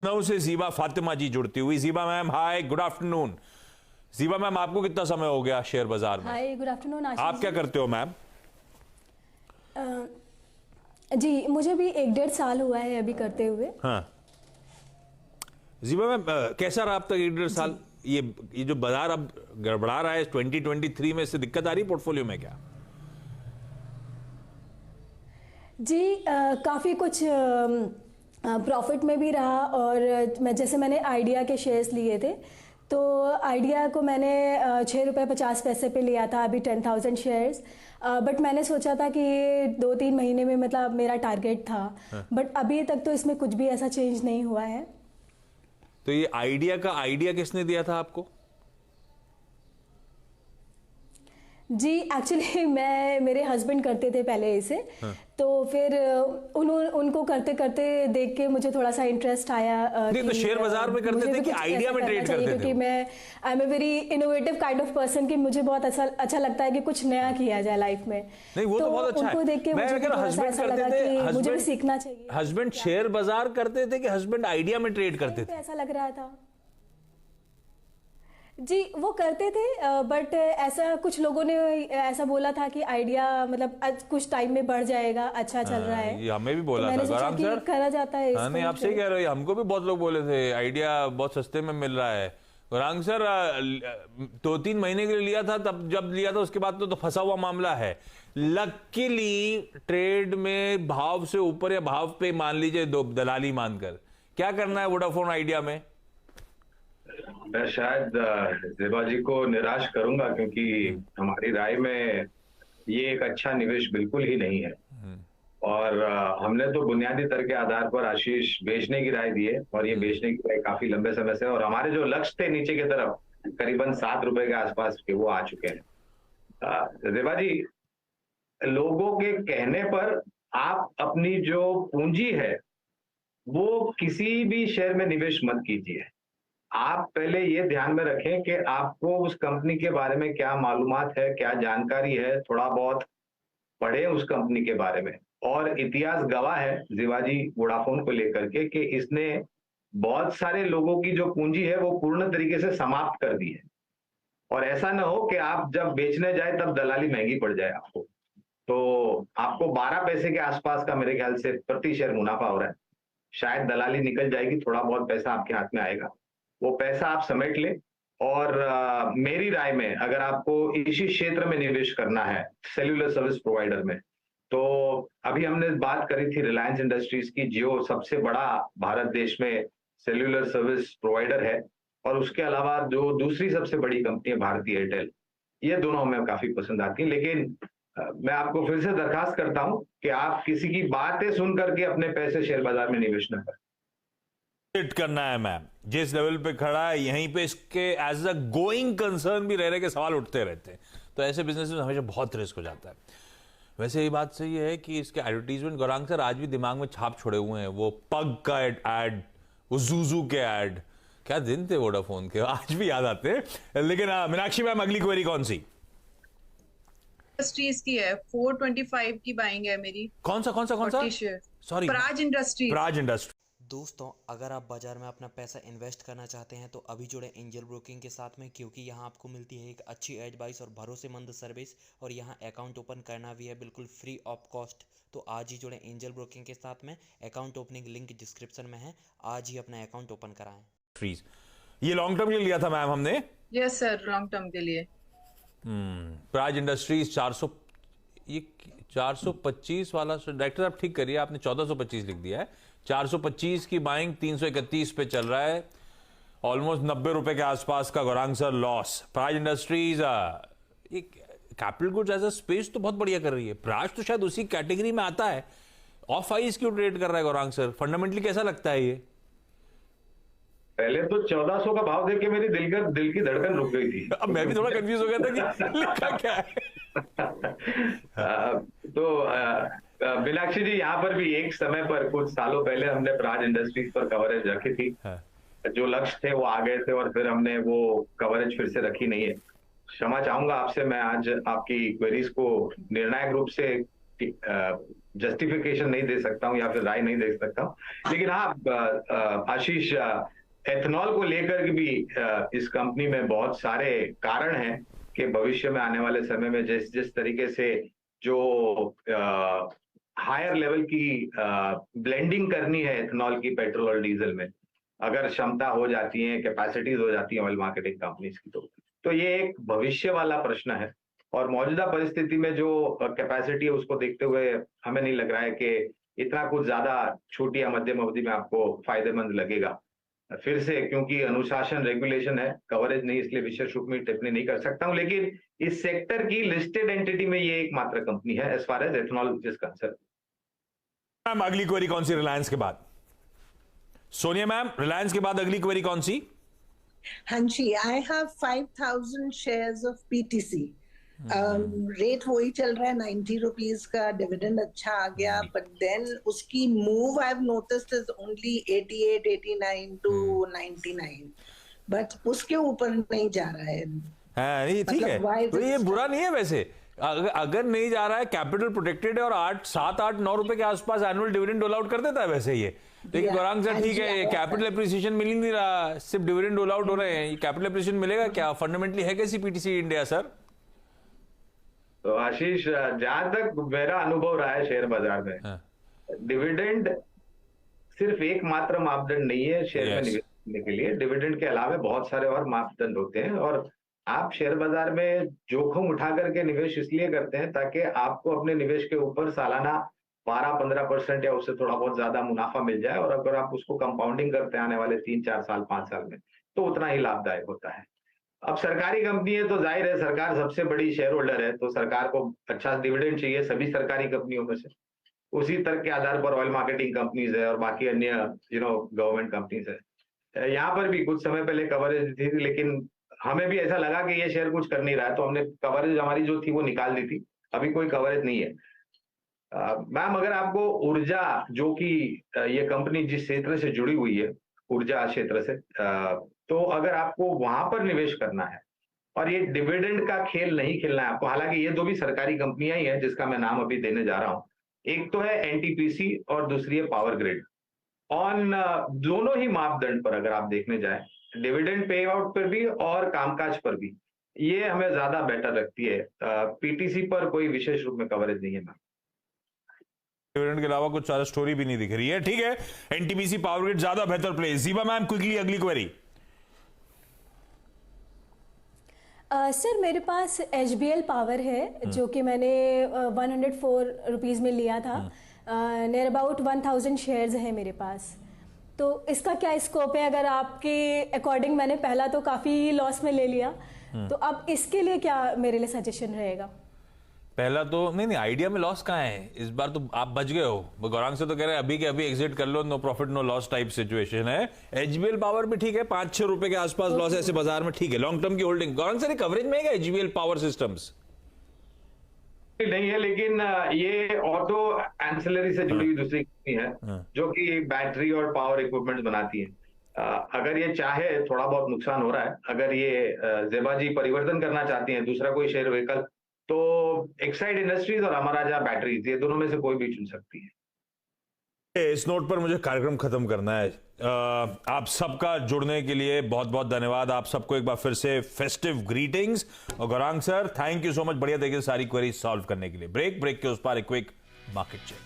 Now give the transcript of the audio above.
लखनऊ से जीबा फातिमा जी जुड़ती हुई। Zeeba ma'am hi, good afternoon. Zeeba ma'am, आपको कितना समय हो गया शेयर बाजार में? हाय, गुड आफ्टरनून आशीष आप क्या जी। करते हो मैम? जी, मुझे भी 1-1.5 साल हुआ है अभी करते हुए। हाँ जीबा मैम, कैसा रहा अब तक 1-1.5 साल? ये जो बाजार अब गड़बड़ा रहा है 2023 में, इससे दिक्कत आ रही है पोर्टफोलियो में क्या? जी, काफ़ी कुछ प्रॉफिट में भी रहा। और मैंने आइडिया के शेयर्स लिए थे, तो आइडिया को मैंने ₹6.50 पे लिया था, अभी 10,000 शेयर्स। बट मैंने सोचा था कि 2-3 महीने में मतलब मेरा टारगेट था। बट अभी तक तो इसमें कुछ भी ऐसा चेंज नहीं हुआ है। तो ये आइडिया का आइडिया किसने दिया था आपको? जी, एक्चुअली मेरे हस्बैंड करते थे पहले इसे। तो फिर उनको करते करते देख के मुझे थोड़ा सा इंटरेस्ट आया। नहीं तो शेयर बाजार में करते थे कि आइडिया में ट्रेड करते थे? क्योंकि मैं I am a very innovative kind of person कि मुझे बहुत अच्छा लगता है कि कुछ नया किया जाए लाइफ में। नहीं वो तो बहुत अच्छा है। उनको देख के मुझे थोड़ा सा ऐसा लगा कि मुझे भी सीखना चाहिए। हस्बैंड शेयर बाजार करते थे कि हस्बैंड आइडिया में ट्रेड करते थे? ऐसा लग रहा था जी, वो करते थे। बट ऐसा कुछ लोगों ने ऐसा बोला था कि आइडिया मतलब कुछ टाइम में बढ़ जाएगा, अच्छा चल रहा है। ये हमें भी बोला था गौरांग सर, करा जाता है। हाँ नहीं, आप सही कह रहे हो, हमको भी बहुत लोग बोले थे आइडिया बहुत सस्ते में मिल रहा है। गौरांग सर 2-3 महीने के लिए लिया था, तब जब लिया था उसके बाद तो फंसा हुआ मामला है। लकीली ट्रेड में भाव से ऊपर या भाव पे मान लीजिए दलाली मानकर क्या करना है वोडाफोन आइडिया में? मैं शायद ज़ेबा जी को निराश करूंगा, क्योंकि हमारी राय में ये एक अच्छा निवेश बिल्कुल ही नहीं है। और हमने तो बुनियादी तर्क के आधार पर आशीष बेचने की राय दी है, और ये बेचने की राय काफी लंबे समय से, और हमारे जो लक्ष्य थे नीचे की तरफ करीबन ₹7 के आसपास के, वो आ चुके हैं। ज़ेबा जी, लोगों के कहने पर आप अपनी जो पूंजी है वो किसी भी शेयर में निवेश मत कीजिए। आप पहले ये ध्यान में रखें कि आपको उस कंपनी के बारे में क्या मालूमात है, क्या जानकारी है, थोड़ा बहुत पढ़े उस कंपनी के बारे में। और इतिहास गवाह है ज़ेबा जी वोडाफोन को लेकर के कि इसने बहुत सारे लोगों की जो पूंजी है वो पूर्ण तरीके से समाप्त कर दी है। और ऐसा ना हो कि आप जब बेचने जाए तब दलाली महंगी पड़ जाए आपको। तो आपको 12 पैसे के आसपास का मेरे ख्याल से प्रति शेयर मुनाफा हो रहा है। शायद दलाली निकल जाएगी, थोड़ा बहुत पैसा आपके हाथ में आएगा, वो पैसा आप समेट लें। और मेरी राय में अगर आपको इसी क्षेत्र में निवेश करना है, सेल्यूलर सर्विस प्रोवाइडर में, तो अभी हमने बात करी थी रिलायंस इंडस्ट्रीज की, जो सबसे बड़ा भारत देश में सेल्यूलर सर्विस प्रोवाइडर है, और उसके अलावा जो दूसरी सबसे बड़ी कंपनी है भारती एयरटेल। ये दोनों हमें काफी पसंद आती हैं। लेकिन मैं आपको फिर से दरखास्त करता हूं कि आप किसी की बातें सुन करके अपने पैसे शेयर बाजार में निवेश न करें। करना है मैम, जिस लेवल पे खड़ा है यहीं पे इसके एज अ गोइंग कंसर्न भी रह रहे के सवाल उठते रहते हैं। तो ऐसे बिजनेस में हमेशा बहुत रिस्क हो जाता है। वैसे ये बात सही है कि इसके एडवर्टीजमेंट गौरांग सर आज भी दिमाग में छाप छोड़े हुए हैं। वो पग का एड, वो जूजू के एड, क्या दिन थे वोडाफोन के, आज भी याद आते हैं। लेकिन मीनाक्षी मैम, अगली क्वेरी कौन सी? इंडस्ट्रीज की है, 425 की बाइंग है मेरी। कौन सा? Sorry, Praj industries. Praj industry. दोस्तों, अगर आप बाजार में अपना पैसा इन्वेस्ट करना चाहते हैं तो अभी जुड़े एंजल ब्रोकिंग के साथ में, क्योंकि यहाँ आपको मिलती है एक अच्छी एडवाइस और भरोसेमंद सर्विस, और यहाँ अकाउंट ओपन करना भी है बिल्कुल फ्री ऑफ कॉस्ट। तो आज ही जुड़े एंजल ब्रोकिंग के साथ में। अकाउंट ओपनिंग लिंक डिस्क्रिप्शन में है, आज ही अपना अकाउंट ओपन कराएं। ये लॉन्ग टर्म के लिए लिया था मैम हमने? यस सर, लॉन्ग टर्म के लिए। प्राज इंडस्ट्रीज 400, ये 425 वाला डायरेक्टर आप ठीक करिए, आपने 1425 लिख दिया है। 425 की बाइंग 331 पे चल रहा है, ऑलमोस्ट ₹90 के आसपास का Gaurang sir loss. Praj Industries capital goods as a space तो बहुत बढ़िया कर रही है। प्राज तो शायद उसी कैटेगरी में आता है। ऑफ आइस क्यों ट्रेड कर रहा है गौरांग सर? फंडामेंटली कैसा लगता है ये? पहले तो 1400 का भाव देख के मेरी दिल की धड़कन रुक गई थी। अब मैं भी थोड़ा कंफ्यूज हो गया था कि लिखा क्या है। तो मीनाक्षी जी, यहाँ पर भी एक समय पर कुछ सालों पहले हमने प्राज इंडस्ट्रीज पर कवरेज रखी थी। जो लक्ष्य थे वो आ गए थे, और फिर हमने वो कवरेज फिर से रखी नहीं है। क्षमा चाहूंगा आपसे, मैं आज आपकी क्वेरीज को निर्णायक रूप से जस्टिफिकेशन नहीं दे सकता हूं या फिर राय नहीं दे सकता हूं। लेकिन हाँ आशीष, एथनॉल को लेकर के भी इस कंपनी में बहुत सारे कारण हैं कि भविष्य में आने वाले समय में जिस जिस तरीके से जो हायर लेवल की ब्लेंडिंग करनी है एथनॉल की पेट्रोल और डीजल में, अगर क्षमता हो जाती है, कैपेसिटीज हो जाती है ऑयल मार्केटिंग कंपनीज की, तो ये एक भविष्य वाला प्रश्न है। और मौजूदा परिस्थिति में जो कैपेसिटी है उसको देखते हुए हमें नहीं लग रहा है कि इतना कुछ ज्यादा छोटी या मध्यम अवधि में आपको फायदेमंद लगेगा। फिर से क्योंकि अनुशासन रेगुलेशन है, कवरेज नहीं, इसलिए विशेष रूप में टिप्पणी नहीं कर सकता हूं, लेकिन इस सेक्टर की लिस्टेड एंटिटी में ये एकमात्र कंपनी है as far as ethanol is concern. Ma'am अगली क्वेरी कौन सी रिलायंस के बाद? सोनिया मैम, रिलायंस के बाद अगली क्वेरी कौन सी? हाँ जी, I have 5000 shares of PTC. Rate वही चल रहा है 90 रुपीज का, डिविडेंड अच्छा आ गया, बट देन उसकी move I have noticed is only 88, 89 to 99, but उसके ऊपर नहीं जा रहा है। हाँ, नहीं ठीक है, तो ये बुरा नहीं है वैसे। अगर नहीं जा रहा है, कैपिटल प्रोटेक्टेड है और 7, 8, 9 रुपए के आसपास एनुअल डिविडेंड डोल आउट कर देता है वैसे ये। लेकिन गौरांग सर ठीक है, कैपिटल एप्रिसिएशन मिल ही नहीं रहा, सिर्फ डिविडेंड डोल आउट हो रहे हैं, कैपिटल एप्रिसिएशन मिलेगा क्या? फंडामेंटली है कैसी पीटीसी इंडिया सर? तो आशीष, जहां तक मेरा अनुभव रहा है शेयर बाजार में, डिविडेंड सिर्फ एकमात्र मापदंड नहीं है शेयर में निवेश करने के लिए। डिविडेंड के अलावा बहुत सारे और मापदंड होते हैं, और आप शेयर बाजार में जोखिम उठा करके निवेश इसलिए करते हैं ताकि आपको अपने निवेश के ऊपर सालाना 12-15% या उससे थोड़ा बहुत ज्यादा मुनाफा मिल जाए, और अगर आप उसको कंपाउंडिंग करते हैं आने वाले 3-4 साल 5 साल में, तो उतना ही लाभदायक होता है। अब सरकारी कंपनी है तो जाहिर है सरकार सबसे बड़ी शेयर होल्डर है, तो सरकार को अच्छा डिविडेंड चाहिए सभी सरकारी कंपनियों में से। उसी तर्क के आधार पर ऑयल मार्केटिंग कंपनीज है और बाकी अन्य गवर्नमेंट कंपनीज है। यहाँ पर भी कुछ समय पहले कवरेज थी, लेकिन हमें भी ऐसा लगा कि ये शेयर कुछ कर नहीं रहा है, तो हमने कवरेज हमारी जो थी वो निकाल दी थी। अभी कोई कवरेज नहीं है। मैम, अगर आपको ऊर्जा, जो कि ये कंपनी जिस क्षेत्र से जुड़ी हुई है, ऊर्जा क्षेत्र से, तो अगर आपको वहां पर निवेश करना है और ये डिविडेंड का खेल नहीं खेलना है आपको, हालांकि ये 2 भी सरकारी कंपनियां ही हैं जिसका मैं नाम अभी देने जा रहा हूं, एक तो है एनटीपीसी और दूसरी है पावर ग्रिड। ऑन दोनों ही मापदंड पर अगर आप देखने जाए, डिविडेंड पे आउट पर भी और कामकाज पर भी, ये हमें ज्यादा बेटर लगती है। पीटीसी पर कोई विशेष रूप में कवरेज नहीं है मैम। डिविडेंड के अलावा कुछ सारा स्टोरी भी नहीं दिख रही है, ठीक है। एनटीपीसी पावर ग्रिड ज्यादा बेहतर प्ले। जीवा मैम, क्विकली अगली क्वेरी। सर, मेरे पास HBL पावर है जो कि मैंने 104 रुपीज़ में लिया था। नियर अबाउट 1000 शेयर्स है मेरे पास। तो इसका क्या स्कोप है? अगर आपके अकॉर्डिंग, मैंने पहला तो काफ़ी लॉस में ले लिया, तो अब इसके लिए क्या मेरे लिए सजेशन रहेगा? पहला तो नहीं, आइडिया में लॉस कहाँ है? इस बार तो आप बच गए हो। गौरांग से तो कह रहे हैं अभी के अभी एग्जिट कर लो, no profit no loss type situation है। HBL पावर भी ठीक है, 5-6 रुपए के आसपास लॉस ऐसे बाजार में ठीक है, लॉन्ग टर्म की होल्डिंग। गौरांग सर, कवरेज में है HBL पावर सिस्टम्स? नहीं है, लेकिन ये ऑटो एंसिलरी से जुड़ी हुई दूसरी कंपनी है जो कि बैटरी और पावर इक्विपमेंट बनाती है। अगर ये चाहे, थोड़ा बहुत नुकसान हो रहा है, अगर ये जेबा जी परिवर्तन करना चाहती हैं, दूसरा कोई शेयर व्हीकल, तो एक्साइड इंडस्ट्रीज और अमराजा बैटरीज, ये दोनों में से कोई भी चुन सकती है। इस नोट पर मुझे कार्यक्रम खत्म करना है। आप सबका जुड़ने के लिए बहुत बहुत धन्यवाद। आप सबको एक बार फिर से फेस्टिव ग्रीटिंग्स। और Gaurang sir, thank you so much, बढ़िया तरीके से सारी क्वेरी सॉल्व करने के लिए। ब्रेक के उस पार एक क्विक मार्केट चेक।